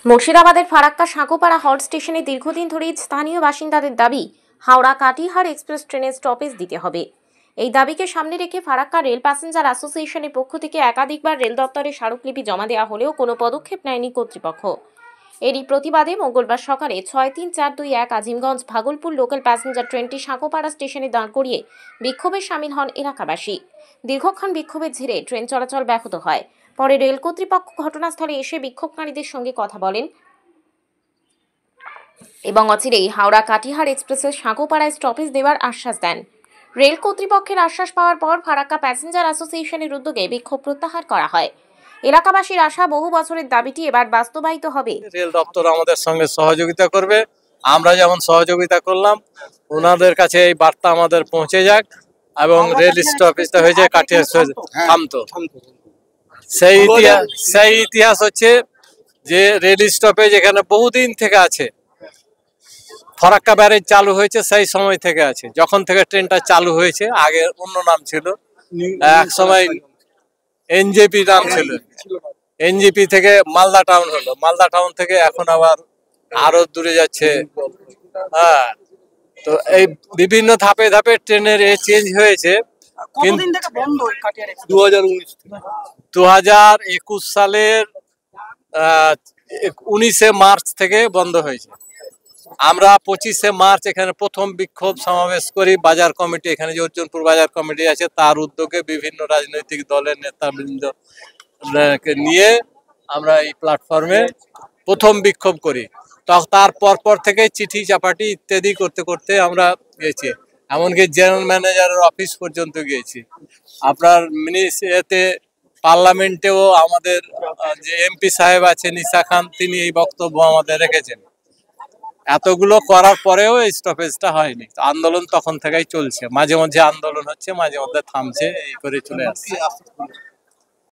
মুর্শিদাবাদের ফারাক্কা সাঁকোপাড়া হল্ট স্টেশনে দীর্ঘদিন ধরেই স্থানীয় বাসিন্দাদের দাবি হাওড়া কাটিহার এক্সপ্রেস ট্রেনের স্টপেজ দিতে হবে। এই দাবিকে সামনে রেখে ফারাক্কা রেল প্যাসেঞ্জার অ্যাসোসিয়েশনের পক্ষ থেকে একাধিকবার রেল দপ্তরে স্মারকলিপি জমা দেওয়া হলেও কোনো পদক্ষেপ নেয়নি কর্তৃপক্ষ। এরই প্রতিবাদে মঙ্গলবার সকালে 63421 আজিমগঞ্জ ভাগলপুর লোকাল প্যাসেঞ্জার ট্রেনটি সাঁকোপাড়া স্টেশনে দাঁড় করিয়ে বিক্ষোভে সামিল হন এলাকাবাসী। দীর্ঘক্ষণ বিক্ষোভের জেরে ট্রেন চলাচল ব্যাহত হয়। পরে রেল কর্তৃপক্ষ ঘটনাস্থলে এসে বিক্ষোভকারীদের সঙ্গে কথা বলেন এবং অচিরেই হাওড়া কাটিহার এক্সপ্রেসের সাঁকোপাড়ায় স্টপেজ দেওয়ার আশ্বাস দেন। রেল কর্তৃপক্ষের আশ্বাস পাওয়ার পর ফারাক্কা প্যাসেঞ্জার অ্যাসোসিয়েশনের উদ্যোগে বিক্ষোভ প্রত্যাহার করা হয়। এলাকাবাসীর আশা বহু বছরের দাবিটি এবার বাস্তবায়িত হবে। রেল দপ্তর আমাদের সঙ্গে সহযোগিতা করবে, আমরা যেমন সহযোগিতা করলাম ওনাদের কাছে এই বার্তা আমাদের পৌঁছে যাক এবং রেল স্টপেজটা হয়েছে কাটিহার থামতো। সেই ইতিহাস হচ্ছে যে রেল স্টপেজ এখানে বহুদিন থেকে আছে। ফারাক্কা ব্যারেজ চালু হয়েছে সেই সময় থেকে আছে, যখন থেকে ট্রেনটা চালু হয়েছে। আগে অন্য নাম ছিল, এক সময় এনজেপি নাম ছিল। এনজেপি থেকে মালদা টাউন হলো, মালদা টাউন থেকে এখন আবার আরো দূরে যাচ্ছে। হ্যাঁ, তো এই বিভিন্ন ধাপে ধাপে ট্রেনের চেঞ্জ হয়েছে। 2021 সালের 19শে মার্চ থেকে বন্ধ হয়েছে। আমরা 25শে মার্চ এখানে প্রথম বিক্ষোভ সমাবেশ করি। বাজার কমিটি, এখানে যে অর্জুনপুর বাজার কমিটি আছে তার উদ্যোগে বিভিন্ন রাজনৈতিক দলের নেতৃবৃন্দ নিয়ে আমরা এই প্ল্যাটফর্মে প্রথম বিক্ষোভ করি। তার পর থেকে চিঠি চাপাটি ইত্যাদি করতে করতে আমরা গেছি, এমনকি জেনারেল ম্যানেজারের অফিস পর্যন্ত গিয়েছি। আপনার এতে পার্লামেন্টেও আমাদের যে এমপি সাহেব আছেন ঈসা খান, তিনি এই বক্তব্য আমাদের রেখেছেন। এতগুলো করার পরেও এই স্টপেজটা হয়নি। আন্দোলন তখন থেকেই চলছে, মাঝে মধ্যে আন্দোলন হচ্ছে, মাঝে মধ্যে থামছে, এই করে চলে আসছে।